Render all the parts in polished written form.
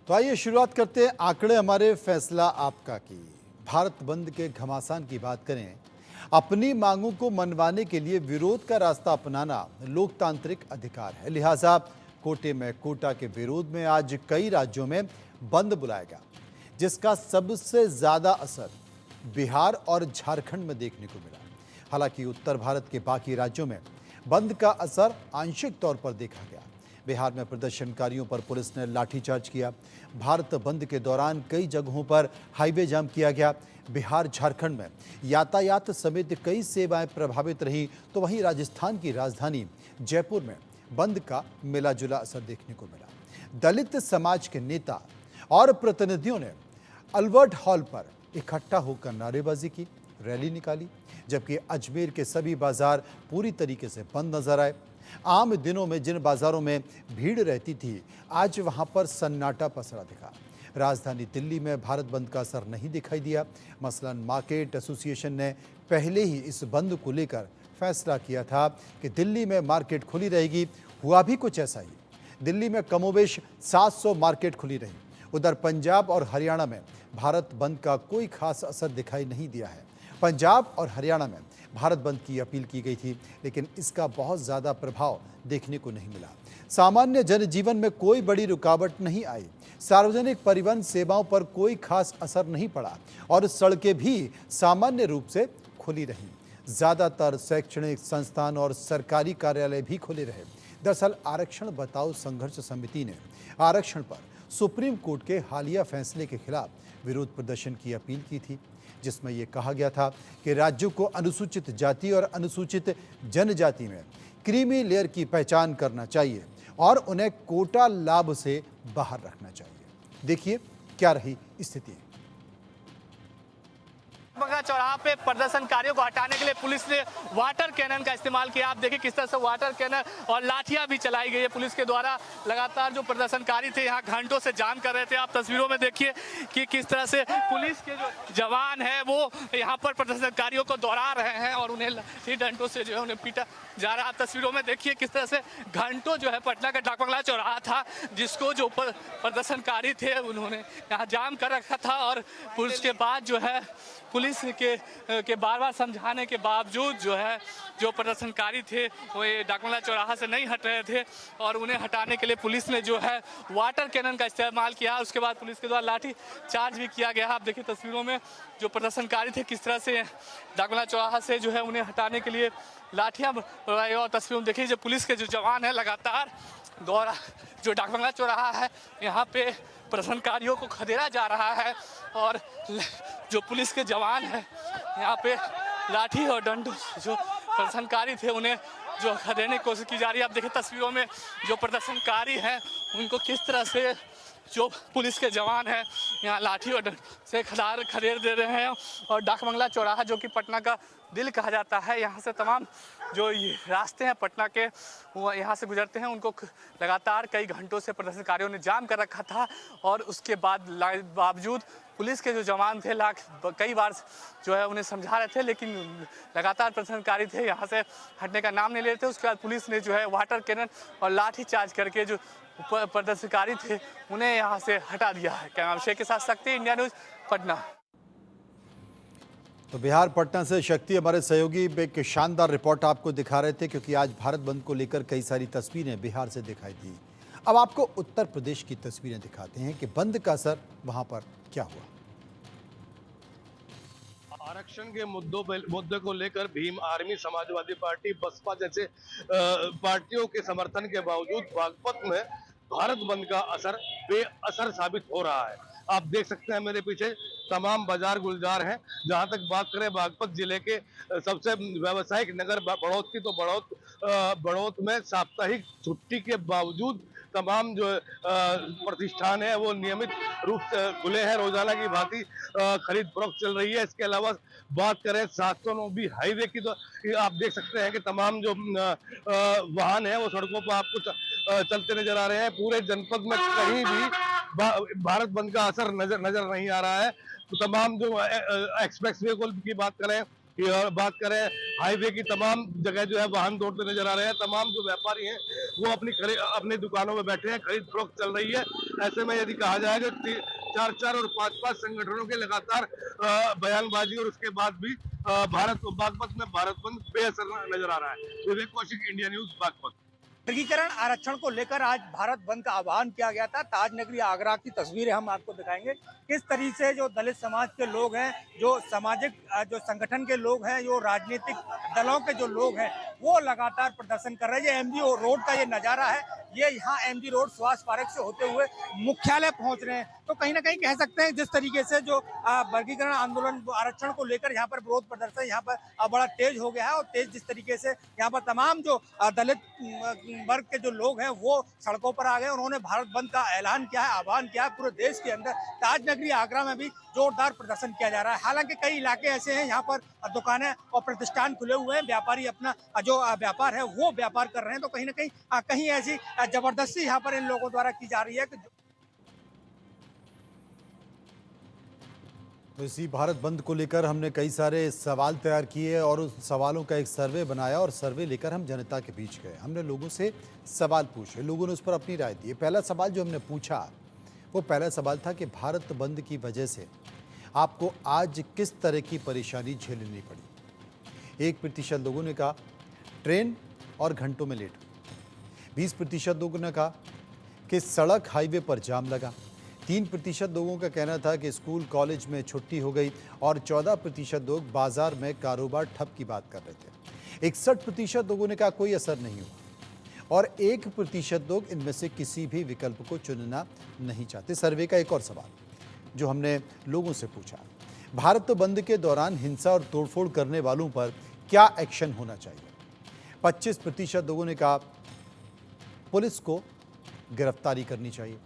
तो आइए शुरुआत करते हैं आंकड़े हमारे फैसला आपका की। भारत बंद के घमासान की बात करें। अपनी मांगों को मनवाने के लिए विरोध का रास्ता अपनाना लोकतांत्रिक अधिकार है, लिहाजा कोटे में कोटा के विरोध में आज कई राज्यों में बंद बुलाया गया, जिसका सबसे ज्यादा असर बिहार और झारखंड में देखने को मिला। हालांकि उत्तर भारत के बाकी राज्यों में बंद का असर आंशिक तौर पर देखा गया। बिहार में प्रदर्शनकारियों पर पुलिस ने लाठीचार्ज किया। भारत बंद के दौरान कई जगहों पर हाईवे जाम किया गया। बिहार झारखंड में यातायात समेत कई सेवाएं प्रभावित रहीं, तो वहीं राजस्थान की राजधानी जयपुर में बंद का मिला जुला असर देखने को मिला। दलित समाज के नेता और प्रतिनिधियों ने अल्बर्ट हॉल पर इकट्ठा होकर नारेबाजी की, रैली निकाली, जबकि अजमेर के सभी बाजार पूरी तरीके से बंद नजर आए। आम दिनों में जिन बाजारों में भीड़ रहती थी, आज वहां पर सन्नाटा पसरा दिखा। राजधानी दिल्ली में भारत बंद का असर नहीं दिखाई दिया। मसलन मार्केट एसोसिएशन ने पहले ही इस बंद को लेकर फैसला किया था कि दिल्ली में मार्केट खुली रहेगी। हुआ भी कुछ ऐसा ही। दिल्ली में कमोबेश 700 मार्केट खुली रही। उधर पंजाब और हरियाणा में भारत बंद का कोई खास असर दिखाई नहीं दिया है। पंजाब और हरियाणा में भारत बंद की अपील की गई थी, लेकिन इसका बहुत ज़्यादा प्रभाव देखने को नहीं मिला। सामान्य जनजीवन में कोई बड़ी रुकावट नहीं आई। सार्वजनिक परिवहन सेवाओं पर कोई खास असर नहीं पड़ा और सड़कें भी सामान्य रूप से खुली रहीं। ज़्यादातर शैक्षणिक संस्थान और सरकारी कार्यालय भी खुले रहे। दरअसल आरक्षण बचाओ संघर्ष समिति ने आरक्षण पर सुप्रीम कोर्ट के हालिया फैसले के खिलाफ विरोध प्रदर्शन की अपील की थी, जिसमें यह कहा गया था कि राज्यों को अनुसूचित जाति और अनुसूचित जनजाति में क्रीमी लेयर की पहचान करना चाहिए और उन्हें कोटा लाभ से बाहर रखना चाहिए। देखिए क्या रही स्थिति। बंगा चौराहा पे प्रदर्शनकारियों को हटाने के लिए पुलिस ने वाटर कैनन का इस्तेमाल किया। आप देखिए किस तरह से वाटर कैनन और लाठियां भी चलाई गई है पुलिस के द्वारा। लगातार जो प्रदर्शनकारी थे यहाँ घंटों से जाम कर रहे थे। आप तस्वीरों में देखिए कि किस तरह से पुलिस के जो जवान है वो यहाँ पर प्रदर्शनकारियों को दौड़ा रहे हैं और उन्हें लाठी डंडों से जो है उन्हें पीटा जा रहा। आप तस्वीरों में देखिए किस तरह से घंटों जो है पटना का डाक बंगला चौराहा था, जिसको जो प्रदर्शनकारी थे उन्होंने यहाँ जाम कर रखा था और पुलिस के बाद जो है पुलिस के बार बार समझाने के बावजूद जो है जो प्रदर्शनकारी थे वो ये डाकबंगला चौराहा से नहीं हट रहे थे और उन्हें हटाने के लिए पुलिस ने जो है वाटर कैनन का इस्तेमाल किया। उसके बाद पुलिस के द्वारा लाठी चार्ज भी किया गया। आप देखिए तस्वीरों में जो प्रदर्शनकारी थे किस तरह से डाकबंगला चौराहा से जो है उन्हें हटाने के लिए लाठियाँ बढ़ाई। और तस्वीरों में देखिए जो पुलिस के जो जवान है लगातार दौरा जो डाकबंगला चौराहा है यहाँ पे प्रदर्शनकारियों को खदेड़ा जा रहा है और जो पुलिस के जवान हैं यहाँ पे लाठी और डंडों जो प्रदर्शनकारी थे उन्हें जो खदेड़ने की कोशिश की जा रही है। आप देखिए तस्वीरों में जो प्रदर्शनकारी हैं उनको किस तरह से जो पुलिस के जवान हैं यहाँ लाठी और से खदेड़ दे रहे हैं। और डाक बंगला चौराहा जो कि पटना का दिल कहा जाता है, यहाँ से तमाम जो ये रास्ते हैं पटना के वो यहाँ से गुजरते हैं, उनको लगातार कई घंटों से प्रदर्शनकारियों ने जाम कर रखा था। और उसके बावजूद पुलिस के जो जवान थे कई बार जो है उन्हें समझा रहे थे, लेकिन लगातार प्रदर्शनकारी थे यहाँ से हटने का नाम नहीं ले रहे थे। उसके बाद पुलिस ने जो है वाटर कैनन और लाठी चार्ज करके जो प्रदर्शनकारी थे उन्हें यहाँ से हटा दिया है। कैमरा शेख के साथ शक्ति, इंडिया न्यूज, पटना। तो बिहार पटना से शक्ति हमारे सहयोगी एक शानदार रिपोर्ट आपको दिखा रहे थे, क्योंकि आज भारत बंद को लेकर कई सारी तस्वीरें बिहार से दिखाई दी। अब आपको उत्तर प्रदेश की तस्वीरें दिखाते हैं कि बंद का असर वहां पर क्या हुआ। आरक्षण के मुद्दे को लेकर भीम आर्मी, समाजवादी पार्टी, बसपा जैसे पार्टियों के समर्थन के बावजूद बागपत में भारत बंद का असर बेअसर साबित हो रहा है। आप देख सकते हैं मेरे पीछे तमाम बाजार गुलजार हैं। जहां तक बात करें बागपत जिले के सबसे व्यावसायिक नगर बढ़ौत की, तो बढ़ौत में साप्ताहिक छुट्टी के बावजूद तमाम जो प्रतिष्ठान है वो नियमित रूप से खुले हैं। रोजाना की भांति खरीद फरोख्त चल रही है। इसके अलावा बात करें 709 हाईवे की, तो आप देख सकते हैं कि तमाम जो वाहन है वो सड़कों पर आपको चलते नजर आ रहे हैं। पूरे जनपद में कहीं भी भारत बंद का असर नजर नहीं आ रहा है। तो तमाम जो एक्सप्रेस वे की बात करें ये बात करें हाईवे की, तमाम जगह जो है वाहन दौड़ते नजर आ रहे हैं। तमाम जो व्यापारी हैं वो अपनी दुकानों में बैठे हैं, खरीद फरोख्त चल रही है। ऐसे में यदि कहा जाए कि 4-4 और 5-5 संगठनों के लगातार बयानबाजी और उसके बाद भी बागपत में भारत बंद बेअसर नजर आ रहा है। विवेक कौशिक, इंडिया न्यूज, बागपत। वर्गीकरण आरक्षण को लेकर आज भारत बंद का आह्वान किया गया था। ताज नगरी आगरा की तस्वीरें हम आपको दिखाएंगे। किस तरीके से जो दलित समाज के लोग हैं, जो सामाजिक जो संगठन के लोग हैं, जो राजनीतिक दलों के जो लोग हैं, वो लगातार प्रदर्शन कर रहे हैं। ये एमजी रोड का ये नजारा है। ये यहाँ एमजी रोड सुभाष पार्क से होते हुए मुख्यालय पहुंच रहे हैं। तो कहीं ना कहीं कह सकते हैं जिस तरीके से जो वर्गीकरण आंदोलन आरक्षण को लेकर यहाँ पर विरोध प्रदर्शन यहाँ पर बड़ा तेज हो गया है, और तेज जिस तरीके से यहाँ पर तमाम जो दलित वर्ग के जो लोग हैं वो सड़कों पर आ गए। उन्होंने भारत बंद का ऐलान किया है, आह्वान किया है। पूरे देश के अंदर ताज नगरी आगरा में भी जोरदार प्रदर्शन किया जा रहा है। हालांकि कई इलाके ऐसे हैं यहाँ पर दुकानें और प्रतिष्ठान खुले हुए हैं, व्यापारी अपना जो व्यापार है वो व्यापार कर रहे हैं। तो कहीं ना कहीं ऐसी जबरदस्ती यहाँ पर इन लोगों द्वारा की जा रही है कि तो इसी भारत बंद को लेकर हमने कई सारे सवाल तैयार किए और उन सवालों का एक सर्वे बनाया और सर्वे लेकर हम जनता के बीच गए। हमने लोगों से सवाल पूछे, लोगों ने उस पर अपनी राय दी। पहला सवाल जो हमने पूछा वो पहला सवाल था कि भारत बंद की वजह से आपको आज किस तरह की परेशानी झेलनी पड़ी। 1% लोगों ने कहा ट्रेन और घंटों में लेट हुई। 20% लोगों ने कहा कि सड़क हाईवे पर जाम लगा। 3% लोगों का कहना था कि स्कूल कॉलेज में छुट्टी हो गई और 14% लोग बाजार में कारोबार ठप की बात कर रहे थे। 61% लोगों ने कहा कोई असर नहीं हुआ और 1% लोग इनमें से किसी भी विकल्प को चुनना नहीं चाहते। सर्वे का एक और सवाल जो हमने लोगों से पूछा, भारत बंद के दौरान हिंसा और तोड़फोड़ करने वालों पर क्या एक्शन होना चाहिए। 25% लोगों ने कहा पुलिस को गिरफ्तारी करनी चाहिए।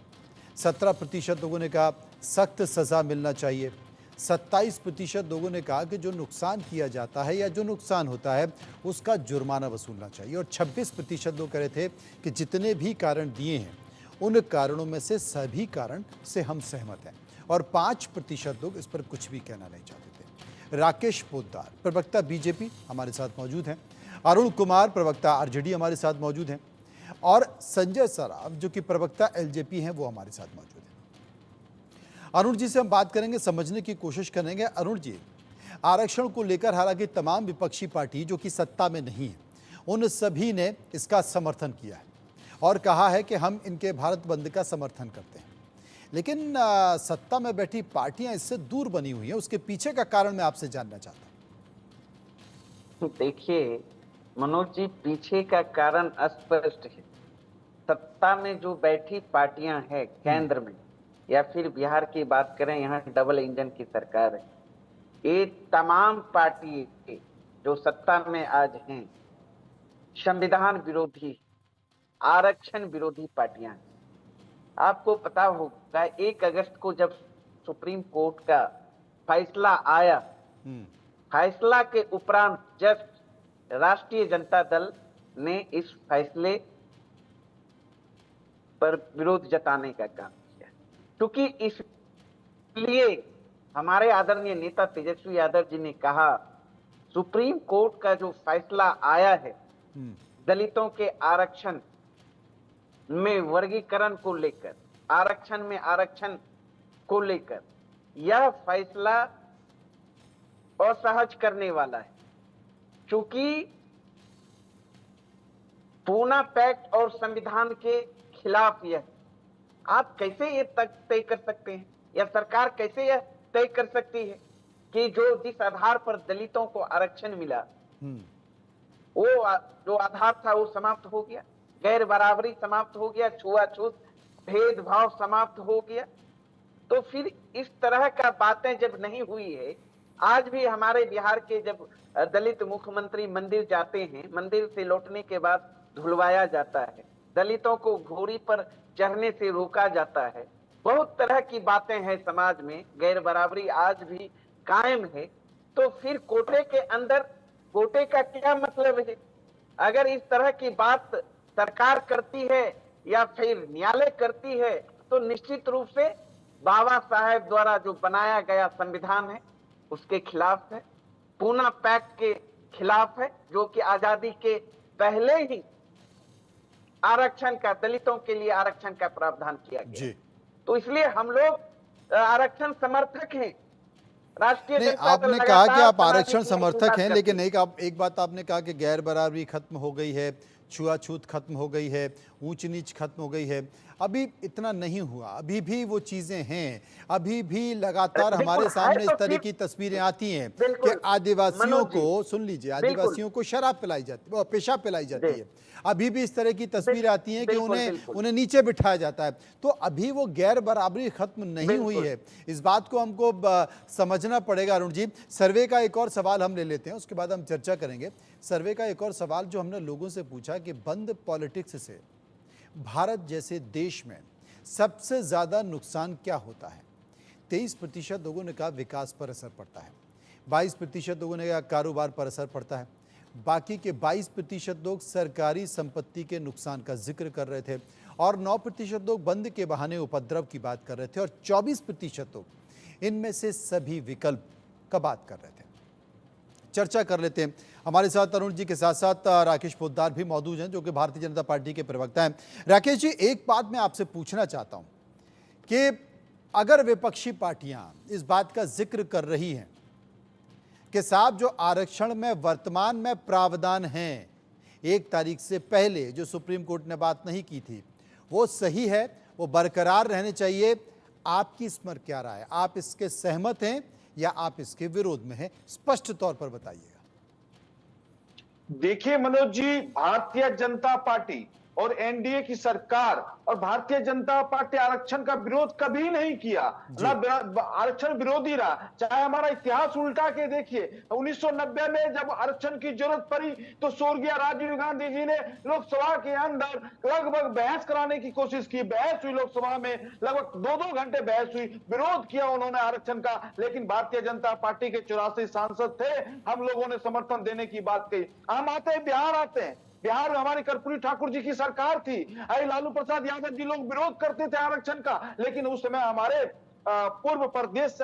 17% लोगों ने कहा सख्त सजा मिलना चाहिए। 27% लोगों ने कहा कि जो नुकसान किया जाता है या जो नुकसान होता है उसका जुर्माना वसूलना चाहिए। और 26% लोग कह रहे थे कि जितने भी कारण दिए हैं उन कारणों में से सभी कारण से हम सहमत हैं। और 5% लोग इस पर कुछ भी कहना नहीं चाहते थे। राकेश पोद्दार, प्रवक्ता बीजेपी, हमारे साथ मौजूद हैं। अरुण कुमार, प्रवक्ता आरजेडी, हमारे साथ मौजूद हैं। और संजय सराफ जो कि प्रवक्ता एलजेपी हैं वो हमारे साथ मौजूद हैं। अरुण जी से हम बात करेंगे, समझने की कोशिश करेंगे। अरुण जी, आरक्षण को लेकर हालांकि तमाम विपक्षी पार्टी जो कि सत्ता में नहीं है उन सभी ने इसका समर्थन किया है और कहा है कि हम इनके भारत बंद का समर्थन करते हैं, लेकिन सत्ता में बैठी पार्टियां इससे दूर बनी हुई हैं। उसके पीछे का कारण मैं आपसे जानना चाहता हूं। देखिए मनोज जी, पीछे का कारण स्पष्ट है। सत्ता में जो बैठी पार्टियां हैं केंद्र में, या फिर बिहार की बात करें, यहाँ डबल इंजन की सरकार है। ये तमाम पार्टी जो सत्ता में आज हैं संविधान विरोधी, आरक्षण विरोधी पार्टियां हैं। आपको पता होगा 1 अगस्त को जब सुप्रीम कोर्ट का फैसला आया, फैसला के उपरांत जस्ट राष्ट्रीय जनता दल ने इस फैसले पर विरोध जताने का काम किया, क्योंकि इसलिए हमारे आदरणीय नेता तेजस्वी यादव जी ने कहा सुप्रीम कोर्ट का जो फैसला आया है दलितों के आरक्षण में वर्गीकरण को लेकर, आरक्षण में आरक्षण को लेकर, यह फैसला असहज करने वाला है। क्योंकि पूना पैक्ट और संविधान के खिलाफ यह, आप कैसे ये तय कर सकते हैं या सरकार कैसे यह तय कर सकती है कि जो जिस आधार पर दलितों को आरक्षण मिला वो जो आधार था वो समाप्त हो गया, गैर बराबरी समाप्त हो गया, छुआछूत भेदभाव समाप्त हो गया। तो फिर इस तरह का बातें जब नहीं हुई है, आज भी हमारे बिहार के जब दलित मुख्यमंत्री मंदिर जाते हैं, मंदिर से लौटने के बाद धुलवाया जाता है, दलितों को घोड़ी पर चढ़ने से रोका जाता है। बहुत तरह की बातें हैं समाज में, गैर बराबरी आज भी कायम है। तो फिर कोटे के अंदर कोटे का क्या मतलब है? अगर इस तरह की बात सरकार करती है या फिर न्यायालय करती है तो निश्चित रूप से बाबा साहेब द्वारा जो बनाया गया संविधान है उसके खिलाफ है। पूना पैक्ट के खिलाफ है, जो कि आजादी के पहले ही आरक्षण का, दलितों के लिए आरक्षण का प्रावधान किया गया। जी तो इसलिए हम लोग आरक्षण समर्थक हैं। राष्ट्रीय नहीं, जनता दल आपने कहा कि लगातार आप आरक्षण समाज की समर्थक बात हैं, करती लेकिन है। एक बात आपने कहा कि गैर बराबरी खत्म हो गई है, छुआछूत खत्म हो गई है, ऊंच नीच खत्म हो गई है। अभी इतना नहीं हुआ, अभी भी वो चीजें हैं, अभी भी लगातार बिल्कुल हमारे है, सामने इस तो तरह फिर की तस्वीरें आती हैं कि बिल्कुल आदिवासियों मनोज जी, को, सुन लीजिए, बिल्कुल आदिवासियों को शराब पिलाई जाती है, पेशाब पिलाई जाती जी। है। अभी भी इस तरह की तस्वीरें आती हैं कि बिल्कुल, उन्हें बिल्कुल। उन्हें नीचे बिठाया जाता है। तो अभी वो गैर बराबरी खत्म नहीं हुई बिल्कुल। है। इस बात को हमको समझना पड़ेगा। अरुण जी, सर्वे का एक और सवाल हम ले लेते हैं, उसके बाद हम चर्चा करेंगे। सर्वे का एक और सवाल जो हमने लोगों से पूछा कि बंद पॉलिटिक्स से भारत जैसे देश में सबसे ज्यादा नुकसान क्या होता है। 23% लोगों ने कहा विकास पर असर पड़ता है, 22% लोगों ने कहा कारोबार पर असर पड़ता है, बाकी के 22% लोग सरकारी संपत्ति के नुकसान का जिक्र कर रहे थे और 9% लोग बंद के बहाने उपद्रव की बात कर रहे थे और 24% लोग इनमें से सभी विकल्प का बात कर रहे थे। चर्चा कर लेते हैं। हमारे साथ अरुण जी के साथ साथ राकेश पोद्दार भी मौजूद हैं, जो कि भारतीय जनता पार्टी के प्रवक्ता हैं। राकेश जी, एक बात मैं आपसे पूछना चाहता हूं कि अगर विपक्षी पार्टियां इस बात का जिक्र कर रही हैं कि साहब जो आरक्षण में वर्तमान में प्रावधान हैं 1 तारीख से पहले जो सुप्रीम कोर्ट ने बात नहीं की थी, वो सही है, वो बरकरार रहने चाहिए, आपकी इस पर क्या राय है? आप इसके सहमत हैं या आप इसके विरोध में हैं? स्पष्ट तौर पर बताइएगा। देखिए मनोज जी, भारतीय जनता पार्टी और एनडीए की सरकार और भारतीय जनता पार्टी आरक्षण का विरोध कभी नहीं किया, ना आरक्षण विरोधी रहा। चाहे हमारा इतिहास उल्टा के देखिए, 1990 में जब आरक्षण की जरूरत पड़ी तो स्वर्गीय राजीव गांधी जी ने लोकसभा के अंदर लगभग बहस कराने की कोशिश की। बहस हुई लोकसभा में, लगभग 2-2 घंटे बहस हुई, विरोध किया उन्होंने आरक्षण का, लेकिन भारतीय जनता पार्टी के 84 सांसद थे, हम लोगों ने समर्थन देने की बात कही। हम आते हैं, बिहार आते हैं। बिहार में हमारी कर्पूरी ठाकुर जी की सरकार थी, लालू प्रसाद यादव जी लोग विरोध करते थे आरक्षण का, लेकिन उस समय हमारे पूर्व प्रदेश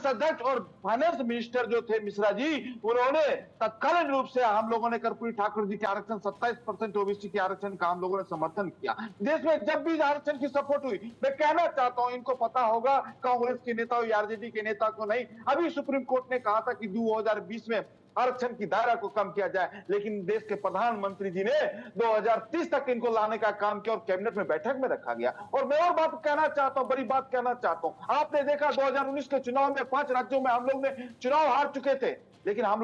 अध्यक्ष और फाइनेंस मिनिस्टर जो थे मिश्रा जी, उन्होंने तत्कालीन रूप से हम लोगों ने कर्पूरी ठाकुर जी के आरक्षण 27% ओबीसी के आरक्षण का हम लोगों ने समर्थन किया। देश में जब भी आरक्षण की सपोर्ट हुई, मैं कहना चाहता हूं, इनको पता होगा, कांग्रेस के नेता हो या आरजेडी के नेता को नहीं। अभी सुप्रीम कोर्ट ने कहा था कि 2020 में आरक्षण की दायरा को कम किया जाए, लेकिन देश के प्रधानमंत्री जी ने 2030 तक इनको लाने का काम किया और कैबिनेट में बैठक में रखा गया। और मैं और बात कहना चाहता हूं, बड़ी बात कहना चाहता हूं, आपने देखा 2019 के चुनाव में 5 राज्यों में हम लोग ने चुनाव हार चुके थे, लेकिन हम